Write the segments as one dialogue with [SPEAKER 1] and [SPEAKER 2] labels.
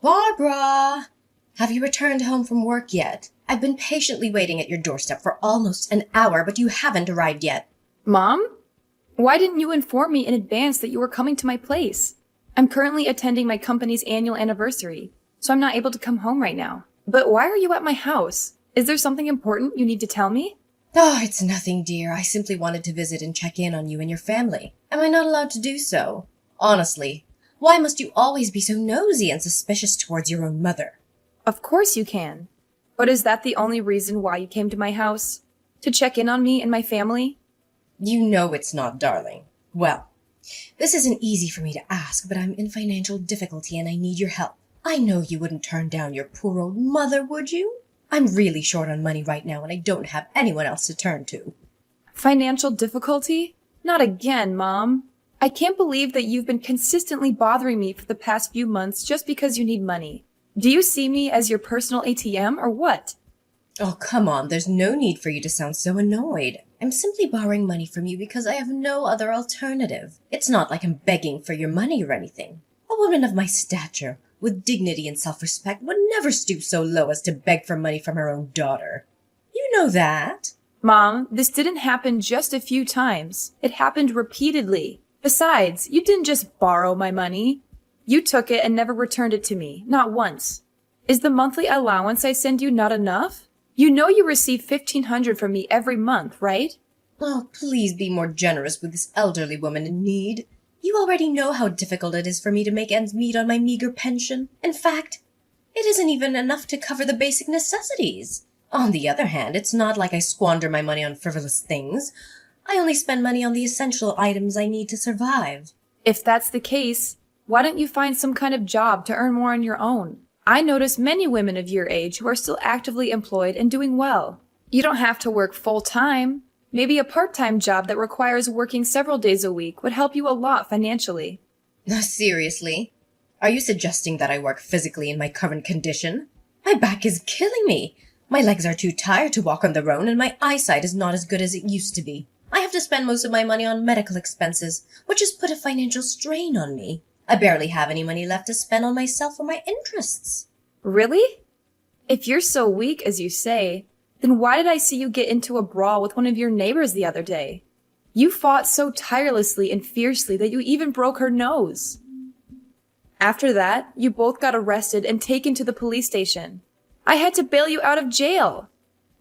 [SPEAKER 1] Barbara! Have you returned home from work yet? I've been patiently waiting at your doorstep for almost an hour, but you haven't arrived yet.
[SPEAKER 2] Mom? Why didn't you inform me in advance that you were coming to my place? I'm currently attending my company's annual anniversary, so I'm not able to come home right now. But why are you at my house? Is there something important you need to tell me?
[SPEAKER 1] Oh, it's nothing, dear. I simply wanted to visit and check in on you and your family. Am I not allowed to do so? Honestly, why must you always be so nosy and suspicious towards your own mother?
[SPEAKER 2] Of course you can. But is that the only reason why you came to my house? To check in on me and my family?
[SPEAKER 1] You know it's not, darling. Well, this isn't easy for me to ask, but I'm in financial difficulty and I need your help. I know you wouldn't turn down your poor old mother, would you? I'm really short on money right now and I don't have anyone else to turn to.
[SPEAKER 2] Financial difficulty? Not again, Mom. I can't believe that you've been consistently bothering me for the past few months just because you need money. Do you see me as your personal ATM or what?
[SPEAKER 1] Oh, come on, there's no need for you to sound so annoyed. I'm simply borrowing money from you because I have no other alternative. It's not like I'm begging for your money or anything. A woman of my stature, with dignity and self-respect, would never stoop so low as to beg for money from her own daughter. You know that.
[SPEAKER 2] Mom, this didn't happen just a few times. It happened repeatedly. Besides, you didn't just borrow my money. You took it and never returned it to me, not once. Is the monthly allowance I send you not enough? You know you receive $1,500 from me every month, right?
[SPEAKER 1] Oh, please be more generous with this elderly woman in need. You already know how difficult it is for me to make ends meet on my meager pension. In fact, it isn't even enough to cover the basic necessities. On the other hand, it's not like I squander my money on frivolous things. I only spend money on the essential items I need to survive.
[SPEAKER 2] If that's the case, why don't you find some kind of job to earn more on your own? I notice many women of your age who are still actively employed and doing well. You don't have to work full-time. Maybe a part-time job that requires working several days a week would help you a lot financially.
[SPEAKER 1] Seriously? Are you suggesting that I work physically in my current condition? My back is killing me. My legs are too tired to walk on their own, and my eyesight is not as good as it used to be. I have to spend most of my money on medical expenses, which has put a financial strain on me. I barely have any money left to spend on myself or my interests.
[SPEAKER 2] Really? If you're so weak as you say, then why did I see you get into a brawl with one of your neighbors the other day? You fought so tirelessly and fiercely that you even broke her nose. After that, you both got arrested and taken to the police station. I had to bail you out of jail.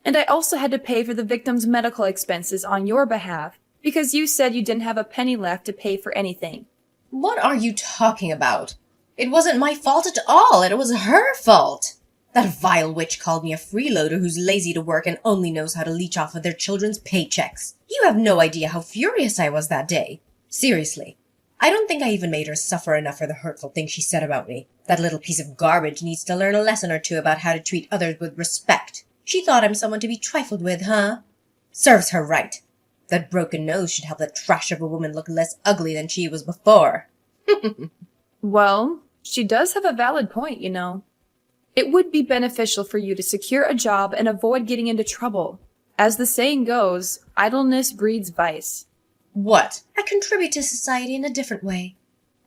[SPEAKER 2] And I also had to pay for the victim's medical expenses on your behalf because you said you didn't have a penny left to pay for anything.
[SPEAKER 1] What are you talking about? It wasn't my fault at all. It was her fault. That vile witch called me a freeloader who's lazy to work and only knows how to leech off of their children's paychecks. You have no idea how furious I was that day. Seriously. I don't think I even made her suffer enough for the hurtful things she said about me. That little piece of garbage needs to learn a lesson or two about how to treat others with respect. She thought I'm someone to be trifled with, huh? Serves her right. That broken nose should help the trash of a woman look less ugly than she was before.
[SPEAKER 2] Well, she does have a valid point, you know. It would be beneficial for you to secure a job and avoid getting into trouble. As the saying goes, idleness breeds vice.
[SPEAKER 1] What? I contribute to society in a different way.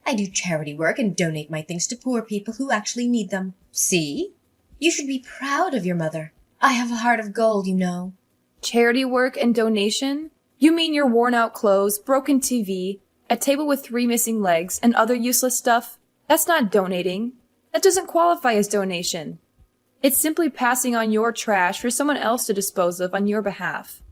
[SPEAKER 1] I do charity work and donate my things to poor people who actually need them. See? You should be proud of your mother. I have a heart of gold, you know.
[SPEAKER 2] Charity work and donation? You mean your worn-out clothes, broken TV, a table with 3 missing legs, and other useless stuff? That's not donating. That doesn't qualify as donation. It's simply passing on your trash for someone else to dispose of on your behalf.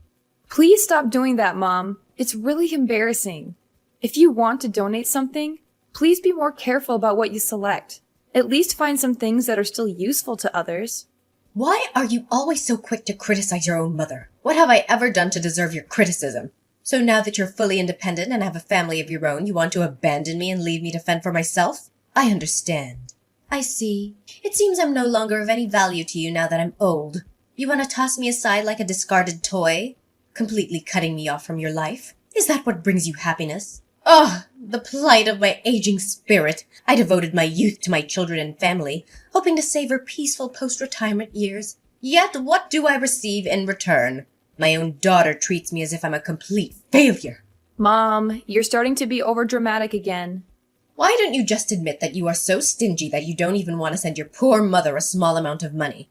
[SPEAKER 2] Please stop doing that, Mom. It's really embarrassing. If you want to donate something, please be more careful about what you select. At least find some things that are still useful to others.
[SPEAKER 1] Why are you always so quick to criticize your own mother? What have I ever done to deserve your criticism? So now that you're fully independent and have a family of your own, you want to abandon me and leave me to fend for myself? I understand. I see. It seems I'm no longer of any value to you now that I'm old. You want to toss me aside like a discarded toy? Completely cutting me off from your life? Is that what brings you happiness? Oh, the plight of my aging spirit. I devoted my youth to my children and family, hoping to savor peaceful post-retirement years. Yet what do I receive in return? My own daughter treats me as if I'm a complete failure.
[SPEAKER 2] Mom, you're starting to be overdramatic again.
[SPEAKER 1] Why don't you just admit that you are so stingy that you don't even want to send your poor mother a small amount of money?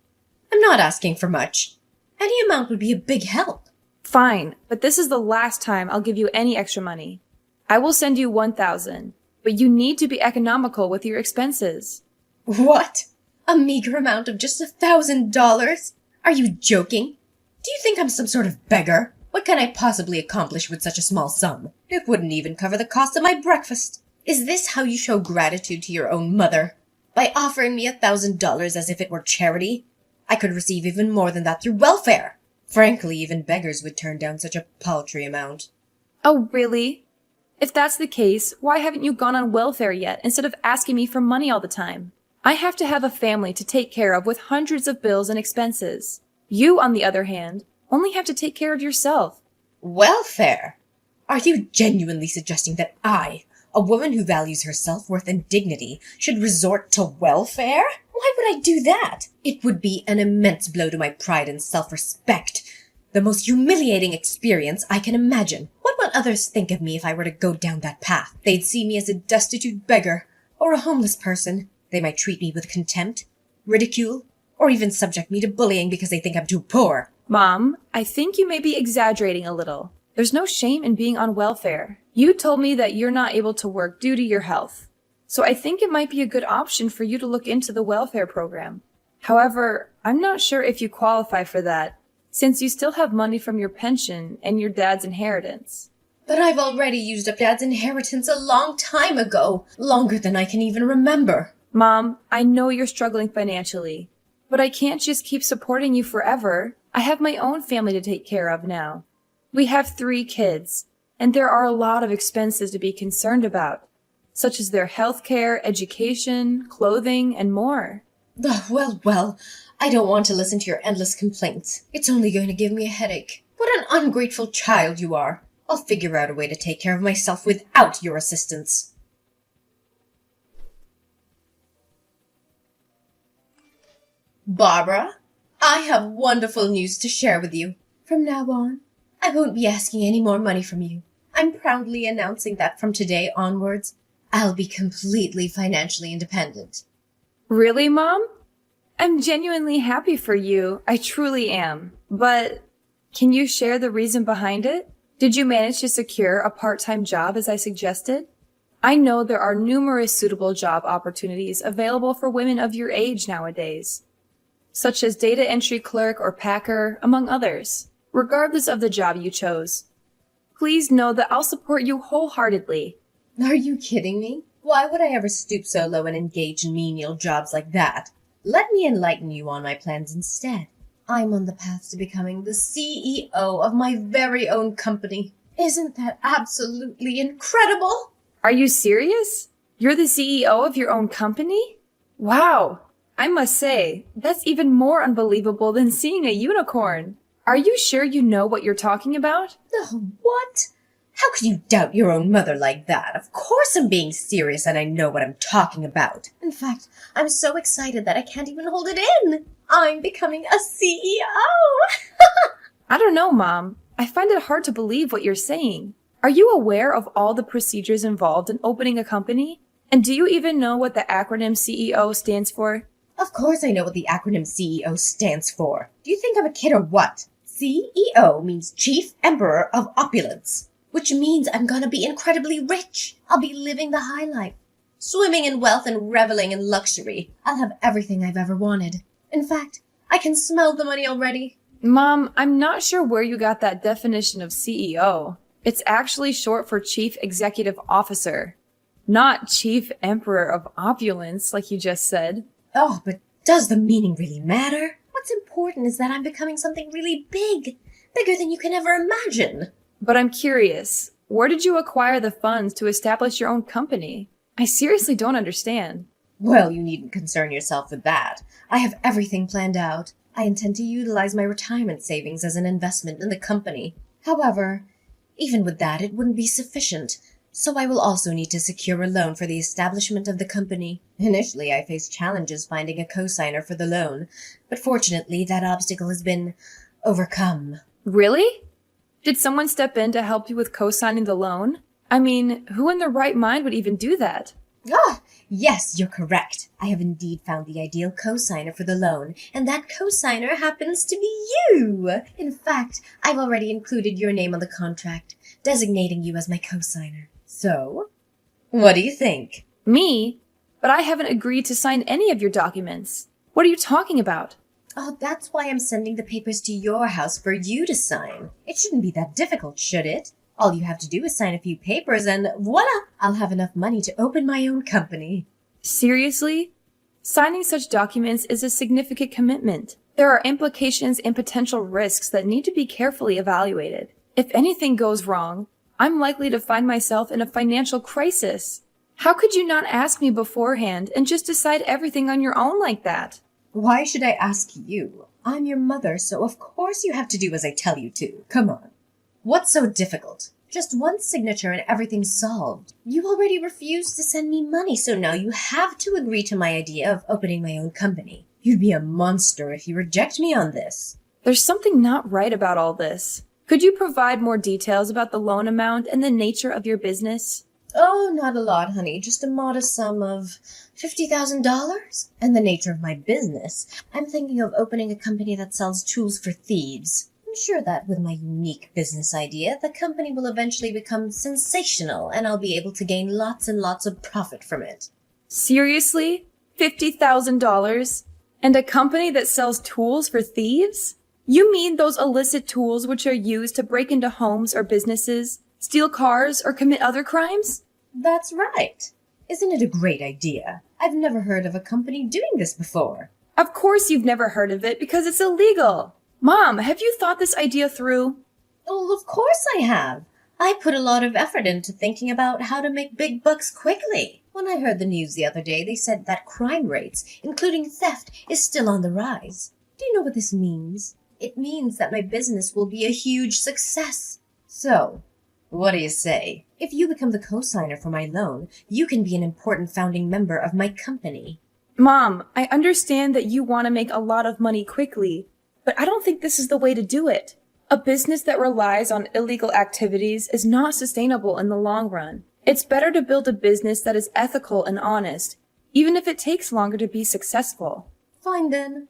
[SPEAKER 1] I'm not asking for much. Any amount would be a big help.
[SPEAKER 2] Fine, but this is the last time I'll give you any extra money. I will send you 1,000, but you need to be economical with your expenses.
[SPEAKER 1] What? A meager amount of just $1,000? Are you joking? Do you think I'm some sort of beggar? What can I possibly accomplish with such a small sum? It wouldn't even cover the cost of my breakfast. Is this how you show gratitude to your own mother? By offering me $1,000 as if it were charity? I could receive even more than that through welfare. Frankly, even beggars would turn down such a paltry amount.
[SPEAKER 2] Oh, really? If that's the case, why haven't you gone on welfare yet instead of asking me for money all the time? I have to have a family to take care of with hundreds of bills and expenses. You, on the other hand, only have to take care of yourself.
[SPEAKER 1] Welfare? Are you genuinely suggesting that I, a woman who values her self-worth and dignity, should resort to welfare? Why would I do that? It would be an immense blow to my pride and self-respect. The most humiliating experience I can imagine. What would others think of me if I were to go down that path? They'd see me as a destitute beggar or a homeless person. They might treat me with contempt, ridicule, or even subject me to bullying because they think I'm too poor.
[SPEAKER 2] Mom, I think you may be exaggerating a little. There's no shame in being on welfare. You told me that you're not able to work due to your health. So I think it might be a good option for you to look into the welfare program. However, I'm not sure if you qualify for that, since you still have money from your pension and your dad's inheritance.
[SPEAKER 1] But I've already used up Dad's inheritance a long time ago, longer than I can even remember.
[SPEAKER 2] Mom, I know you're struggling financially, but I can't just keep supporting you forever. I have my own family to take care of now. We have 3 kids, and there are a lot of expenses to be concerned about, such as their health care, education, clothing, and more.
[SPEAKER 1] Well, I don't want to listen to your endless complaints. It's only going to give me a headache. What an ungrateful child you are. I'll figure out a way to take care of myself without your assistance. Barbara, I have wonderful news to share with you. From now on, I won't be asking any more money from you. I'm proudly announcing that from today onwards, I'll be completely financially independent.
[SPEAKER 2] Really, Mom? I'm genuinely happy for you. I truly am. But can you share the reason behind it? Did you manage to secure a part-time job as I suggested? I know there are numerous suitable job opportunities available for women of your age nowadays, such as data entry clerk or packer, among others. Regardless of the job you chose, please know that I'll support you wholeheartedly.
[SPEAKER 1] Are you kidding me? Why would I ever stoop so low and engage in menial jobs like that? Let me enlighten you on my plans instead. I'm on the path to becoming the CEO of my very own company. Isn't that absolutely incredible?
[SPEAKER 2] Are you serious? You're the CEO of your own company? Wow! I must say, that's even more unbelievable than seeing a unicorn. Are you sure you know what you're talking about?
[SPEAKER 1] Oh, what? How could you doubt your own mother like that? Of course I'm being serious and I know what I'm talking about. In fact, I'm so excited that I can't even hold it in. I'm becoming a CEO!
[SPEAKER 2] I don't know, Mom. I find it hard to believe what you're saying. Are you aware of all the procedures involved in opening a company? And do you even know what the acronym CEO stands for?
[SPEAKER 1] Of course I know what the acronym CEO stands for. Do you think I'm a kid or what? CEO means Chief Emperor of Opulence, which means I'm gonna be incredibly rich. I'll be living the high life, swimming in wealth and reveling in luxury. I'll have everything I've ever wanted. In fact, I can smell the money already.
[SPEAKER 2] Mom, I'm not sure where you got that definition of CEO. It's actually short for Chief Executive Officer, not Chief Emperor of Opulence, like you just said.
[SPEAKER 1] Oh, but does the meaning really matter? What's important is that I'm becoming something really big, bigger than you can ever imagine.
[SPEAKER 2] But I'm curious, where did you acquire the funds to establish your own company? I seriously don't understand.
[SPEAKER 1] Well, you needn't concern yourself with that. I have everything planned out. I intend to utilize my retirement savings as an investment in the company. However, even with that, it wouldn't be sufficient, so I will also need to secure a loan for the establishment of the company. Initially, I faced challenges finding a co-signer for the loan, but fortunately, that obstacle has been overcome.
[SPEAKER 2] Really? Did someone step in to help you with co-signing the loan? I mean, who in their right mind would even do that?
[SPEAKER 1] Ah, yes, you're correct. I have indeed found the ideal co-signer for the loan, and that co-signer happens to be you. In fact, I've already included your name on the contract, designating you as my co-signer. So, what do you think?
[SPEAKER 2] Me? But I haven't agreed to sign any of your documents. What are you talking about?
[SPEAKER 1] Oh, that's why I'm sending the papers to your house for you to sign. It shouldn't be that difficult, should it? All you have to do is sign a few papers and voila! I'll have enough money to open my own company.
[SPEAKER 2] Seriously? Signing such documents is a significant commitment. There are implications and potential risks that need to be carefully evaluated. If anything goes wrong, I'm likely to find myself in a financial crisis. How could you not ask me beforehand and just decide everything on your own like that?
[SPEAKER 1] Why should I ask you? I'm your mother, so of course you have to do as I tell you to. Come on. What's so difficult? Just one signature and everything's solved. You already refused to send me money, so now you have to agree to my idea of opening my own company. You'd be a monster if you reject me on this.
[SPEAKER 2] There's something not right about all this. Could you provide more details about the loan amount and the nature of your business?
[SPEAKER 1] Oh, not a lot, honey. Just a modest sum of $50,000. And the nature of my business, I'm thinking of opening a company that sells tools for thieves. I'm sure that with my unique business idea, the company will eventually become sensational and I'll be able to gain lots and lots of profit from it.
[SPEAKER 2] Seriously? $50,000? And a company that sells tools for thieves? You mean those illicit tools which are used to break into homes or businesses, steal cars, or commit other crimes?
[SPEAKER 1] That's right. Isn't it a great idea? I've never heard of a company doing this before.
[SPEAKER 2] Of course you've never heard of it because it's illegal. Mom, have you thought this idea through?
[SPEAKER 1] Oh, of course I have. I put a lot of effort into thinking about how to make big bucks quickly. When I heard the news the other day, they said that crime rates, including theft, is still on the rise. Do you know what this means? It means that my business will be a huge success. So, what do you say? If you become the co-signer for my loan, you can be an important founding member of my company.
[SPEAKER 2] Mom, I understand that you want to make a lot of money quickly, but I don't think this is the way to do it. A business that relies on illegal activities is not sustainable in the long run. It's better to build a business that is ethical and honest, even if it takes longer to be successful.
[SPEAKER 1] Fine then.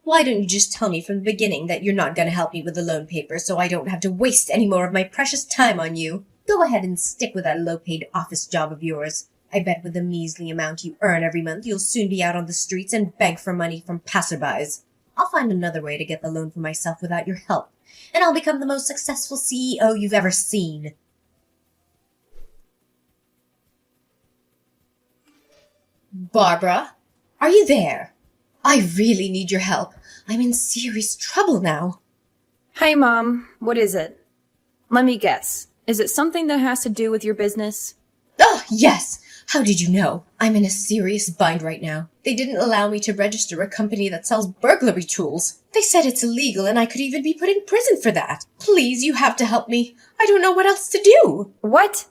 [SPEAKER 1] Why don't you just tell me from the beginning that you're not going to help me with the loan papers so I don't have to waste any more of my precious time on you? Go ahead and stick with that low-paid office job of yours. I bet with the measly amount you earn every month, you'll soon be out on the streets and beg for money from passerbys. I'll find another way to get the loan for myself without your help, and I'll become the most successful CEO you've ever seen. Barbara, are you there? I really need your help. I'm in serious trouble now.
[SPEAKER 2] Hi, Mom. What is it? Let me guess. Is it something that has to do with your business?
[SPEAKER 1] Oh, yes! How did you know? I'm in a serious bind right now. They didn't allow me to register a company that sells burglary tools. They said it's illegal and I could even be put in prison for that. Please, you have to help me. I don't know what else to do.
[SPEAKER 2] What?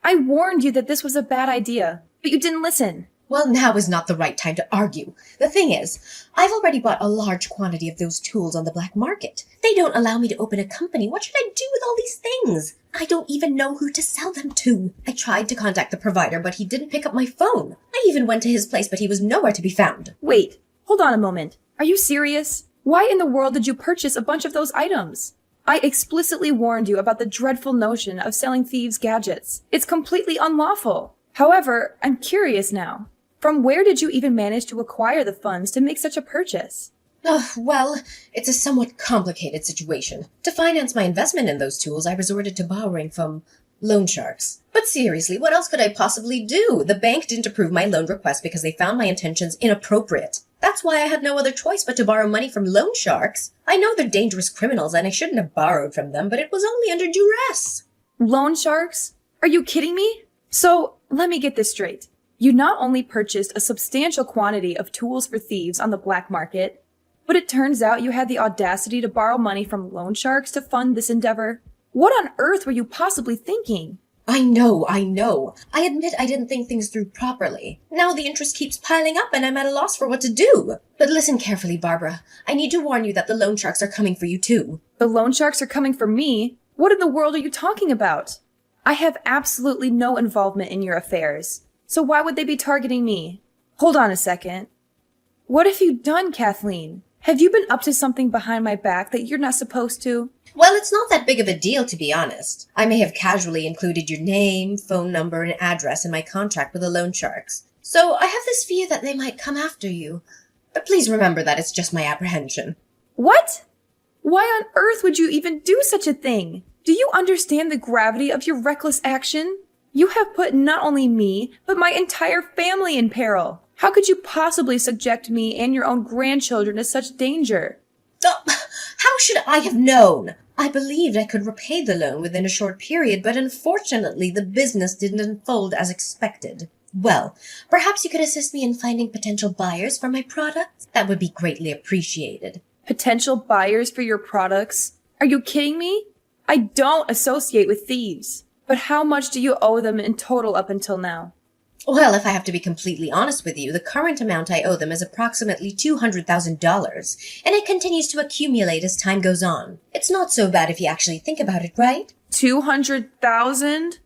[SPEAKER 2] I warned you that this was a bad idea, but you didn't listen.
[SPEAKER 1] Well, now is not the right time to argue. The thing is, I've already bought a large quantity of those tools on the black market. They don't allow me to open a company. What should I do with all these things? I don't even know who to sell them to. I tried to contact the provider, but he didn't pick up my phone. I even went to his place, but he was nowhere to be found.
[SPEAKER 2] Wait, hold on a moment. Are you serious? Why in the world did you purchase a bunch of those items? I explicitly warned you about the dreadful notion of selling thieves' gadgets. It's completely unlawful. However, I'm curious now. From where did you even manage to acquire the funds to make such a purchase?
[SPEAKER 1] Well, it's a somewhat complicated situation. To finance my investment in those tools, I resorted to borrowing from loan sharks. But seriously, what else could I possibly do? The bank didn't approve my loan request because they found my intentions inappropriate. That's why I had no other choice but to borrow money from loan sharks. I know they're dangerous criminals and I shouldn't have borrowed from them, but it was only under duress.
[SPEAKER 2] Loan sharks? Are you kidding me? So, let me get this straight. You not only purchased a substantial quantity of tools for thieves on the black market, but it turns out you had the audacity to borrow money from loan sharks to fund this endeavor. What on earth were you possibly thinking?
[SPEAKER 1] I know. I admit I didn't think things through properly. Now the interest keeps piling up and I'm at a loss for what to do. But listen carefully, Barbara. I need to warn you that the loan sharks are coming for you too.
[SPEAKER 2] The loan sharks are coming for me? What in the world are you talking about? I have absolutely no involvement in your affairs. So why would they be targeting me? Hold on a second. What have you done, Kathleen? Have you been up to something behind my back that you're not supposed to?
[SPEAKER 1] Well, it's not that big of a deal, to be honest. I may have casually included your name, phone number, and address in my contract with the loan sharks. So I have this fear that they might come after you. But please remember that it's just my apprehension.
[SPEAKER 2] What? Why on earth would you even do such a thing? Do you understand the gravity of your reckless action? You have put not only me, but my entire family in peril. How could you possibly subject me and your own grandchildren to such danger?
[SPEAKER 1] Oh, how should I have known? I believed I could repay the loan within a short period, but unfortunately the business didn't unfold as expected. Well, perhaps you could assist me in finding potential buyers for my products? That would be greatly appreciated.
[SPEAKER 2] Potential buyers for your products? Are you kidding me? I don't associate with thieves. But how much do you owe them in total up until now?
[SPEAKER 1] Well, if I have to be completely honest with you, the current amount I owe them is approximately $200,000, and it continues to accumulate as time goes on. It's not so bad if you actually think about it, right?
[SPEAKER 2] 200,000?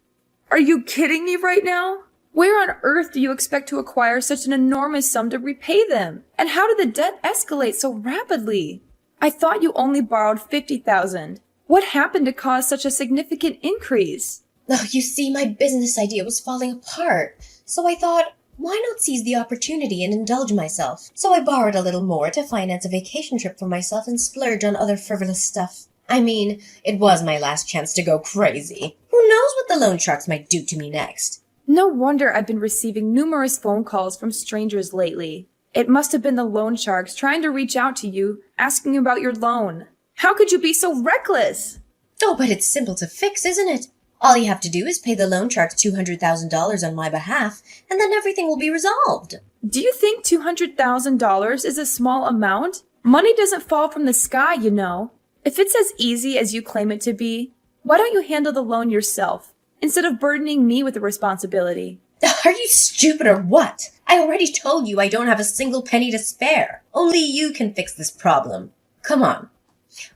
[SPEAKER 2] Are you kidding me right now? Where on earth do you expect to acquire such an enormous sum to repay them? And how did the debt escalate so rapidly? I thought you only borrowed 50,000. What happened to cause such a significant increase?
[SPEAKER 1] Oh, you see, my business idea was falling apart. So I thought, why not seize the opportunity and indulge myself? So I borrowed a little more to finance a vacation trip for myself and splurge on other frivolous stuff. I mean, it was my last chance to go crazy. Who knows what the loan sharks might do to me next?
[SPEAKER 2] No wonder I've been receiving numerous phone calls from strangers lately. It must have been the loan sharks trying to reach out to you, asking about your loan. How could you be so reckless?
[SPEAKER 1] Oh, but it's simple to fix, isn't it? All you have to do is pay the loan sharks $200,000 on my behalf, and then everything will be resolved.
[SPEAKER 2] Do you think $200,000 is a small amount? Money doesn't fall from the sky, you know. If it's as easy as you claim it to be, why don't you handle the loan yourself, instead of burdening me with the responsibility?
[SPEAKER 1] Are you stupid or what? I already told you I don't have a single penny to spare. Only you can fix this problem. Come on.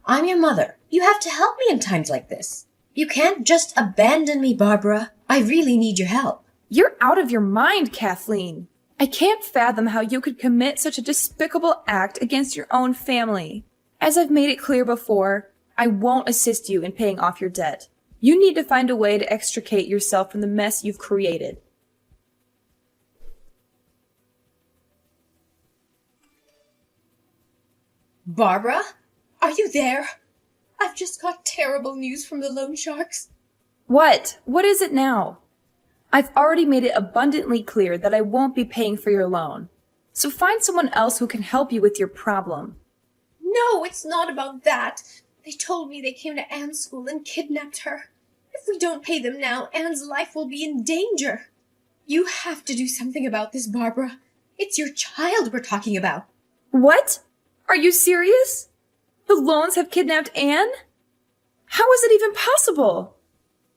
[SPEAKER 1] I'm your mother. You have to help me in times like this. You can't just abandon me, Barbara. I really need your help.
[SPEAKER 2] You're out of your mind, Kathleen. I can't fathom how you could commit such a despicable act against your own family. As I've made it clear before, I won't assist you in paying off your debt. You need to find a way to extricate yourself from the mess you've created.
[SPEAKER 1] Barbara? Are you there? I've just got terrible news from the loan sharks.
[SPEAKER 2] What? What is it now? I've already made it abundantly clear that I won't be paying for your loan. So find someone else who can help you with your problem.
[SPEAKER 1] No, it's not about that. They told me they came to Anne's school and kidnapped her. If we don't pay them now, Anne's life will be in danger. You have to do something about this, Barbara. It's your child we're talking about.
[SPEAKER 2] What? Are you serious? The loans have kidnapped Anne? How is it even possible?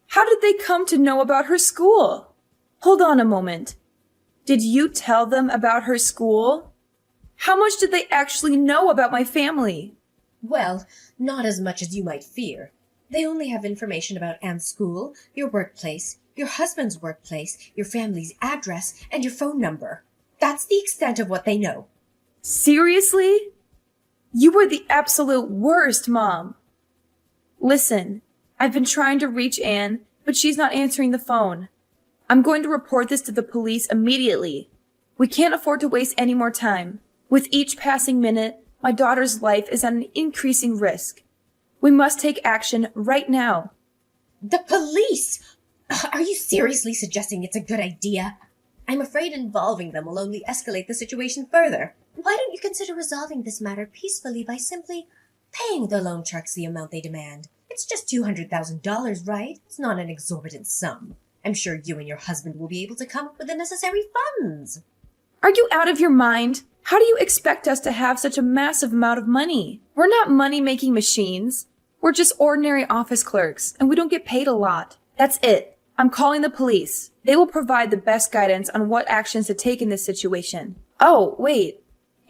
[SPEAKER 2] How did they come to know about her school? Hold on a moment. Did you tell them about her school? How much did they actually know about my family?
[SPEAKER 1] Well, not as much as you might fear. They only have information about Anne's school, your workplace, your husband's workplace, your family's address, and your phone number. That's the extent of what they know.
[SPEAKER 2] Seriously? You were the absolute worst, Mom. Listen, I've been trying to reach Anne, but she's not answering the phone. I'm going to report this to the police immediately. We can't afford to waste any more time. With each passing minute, my daughter's life is at an increasing risk. We must take action right now.
[SPEAKER 1] The police! Are you seriously suggesting it's a good idea? I'm afraid involving them will only escalate the situation further. Why don't you consider resolving this matter peacefully by simply paying the loan sharks the amount they demand? It's just $200,000, right? It's not an exorbitant sum. I'm sure you and your husband will be able to come up with the necessary funds.
[SPEAKER 2] Are you out of your mind? How do you expect us to have such a massive amount of money? We're not money-making machines. We're just ordinary office clerks, and we don't get paid a lot. That's it. I'm calling the police. They will provide the best guidance on what actions to take in this situation. Oh, wait.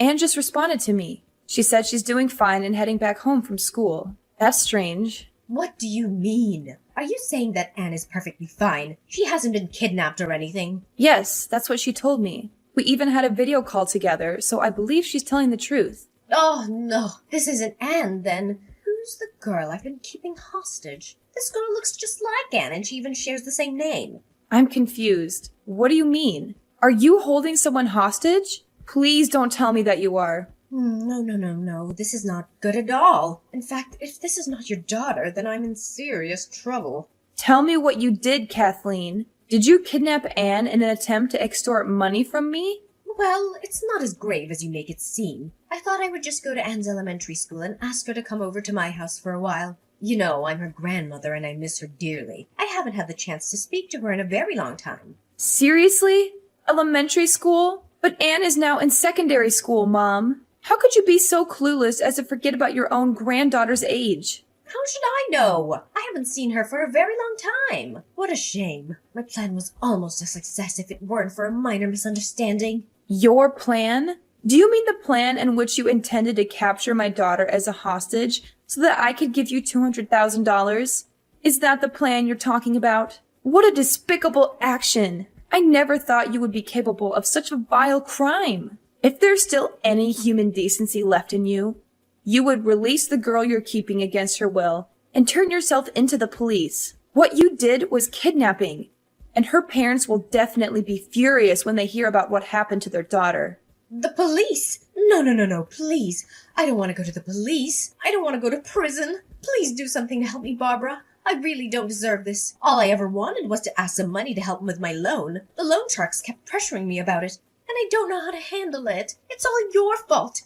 [SPEAKER 2] Anne just responded to me. She said she's doing fine and heading back home from school. That's strange.
[SPEAKER 1] What do you mean? Are you saying that Anne is perfectly fine? She hasn't been kidnapped or anything?
[SPEAKER 2] Yes, that's what she told me. We even had a video call together, so I believe she's telling the truth.
[SPEAKER 1] Oh, no. This isn't Anne, then. Who's the girl I've been keeping hostage? This girl looks just like Anne, and she even shares the same name.
[SPEAKER 2] I'm confused. What do you mean? Are you holding someone hostage? Please don't tell me that you are.
[SPEAKER 1] No. This is not good at all. In fact, if this is not your daughter, then I'm in serious trouble.
[SPEAKER 2] Tell me what you did, Kathleen. Did you kidnap Anne in an attempt to extort money from me?
[SPEAKER 1] Well, it's not as grave as you make it seem. I thought I would just go to Anne's elementary school and ask her to come over to my house for a while. You know, I'm her grandmother and I miss her dearly. I haven't had the chance to speak to her in a very long time.
[SPEAKER 2] Seriously? Elementary school? But Anne is now in secondary school, Mom. How could you be so clueless as to forget about your own granddaughter's age?
[SPEAKER 1] How should I know? I haven't seen her for a very long time. What a shame. My plan was almost a success if it weren't for a minor misunderstanding.
[SPEAKER 2] Your plan? Do you mean the plan in which you intended to capture my daughter as a hostage so that I could give you $200,000? Is that the plan you're talking about? What a despicable action! I never thought you would be capable of such a vile crime. If there's still any human decency left in you, you would release the girl you're keeping against her will and turn yourself into the police. What you did was kidnapping, and her parents will definitely be furious when they hear about what happened to their daughter.
[SPEAKER 1] The police? No, please. I don't want to go to the police. I don't want to go to prison. Please do something to help me, Barbara. I really don't deserve this. All I ever wanted was to ask some money to help with my loan. The loan sharks kept pressuring me about it, and I don't know how to handle it. It's all your fault.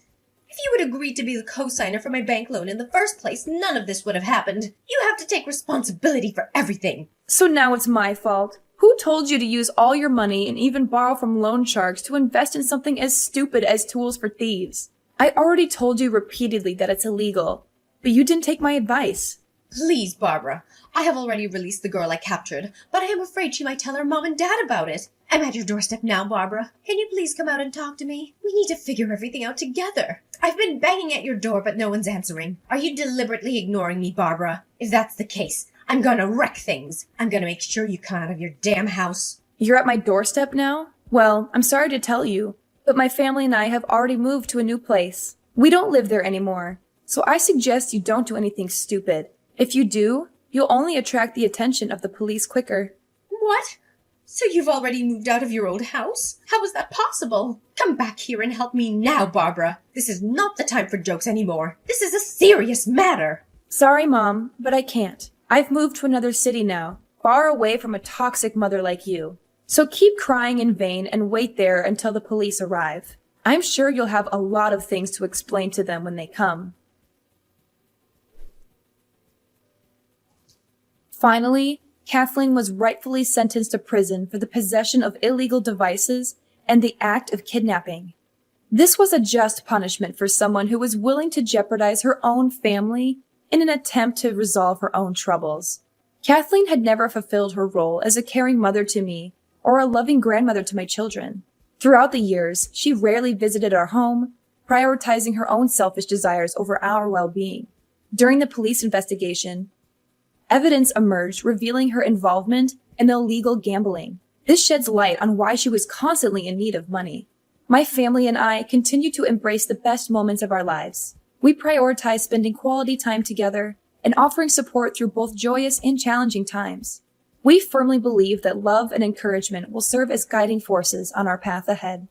[SPEAKER 1] If you had agreed to be the co-signer for my bank loan in the first place, none of this would have happened. You have to take responsibility for everything.
[SPEAKER 2] So now it's my fault. Who told you to use all your money and even borrow from loan sharks to invest in something as stupid as tools for thieves? I already told you repeatedly that it's illegal, but you didn't take my advice.
[SPEAKER 1] Please, Barbara. I have already released the girl I captured, but I am afraid she might tell her mom and dad about it. I'm at your doorstep now, Barbara. Can you please come out and talk to me? We need to figure everything out together. I've been banging at your door, but no one's answering. Are you deliberately ignoring me, Barbara? If that's the case, I'm gonna wreck things. I'm gonna make sure you come out of your damn house.
[SPEAKER 2] You're at my doorstep now? Well, I'm sorry to tell you, but my family and I have already moved to a new place. We don't live there anymore, so I suggest you don't do anything stupid. If you do, you'll only attract the attention of the police quicker.
[SPEAKER 1] What? So you've already moved out of your old house? How is that possible? Come back here and help me now, Barbara. This is not the time for jokes anymore. This is a serious matter.
[SPEAKER 2] Sorry, Mom, but I can't. I've moved to another city now, far away from a toxic mother like you. So keep crying in vain and wait there until the police arrive. I'm sure you'll have a lot of things to explain to them when they come. Finally, Kathleen was rightfully sentenced to prison for the possession of illegal devices and the act of kidnapping. This was a just punishment for someone who was willing to jeopardize her own family in an attempt to resolve her own troubles. Kathleen had never fulfilled her role as a caring mother to me or a loving grandmother to my children. Throughout the years, she rarely visited our home, prioritizing her own selfish desires over our well-being. During the police investigation, evidence emerged revealing her involvement in illegal gambling. This sheds light on why she was constantly in need of money. My family and I continue to embrace the best moments of our lives. We prioritize spending quality time together and offering support through both joyous and challenging times. We firmly believe that love and encouragement will serve as guiding forces on our path ahead.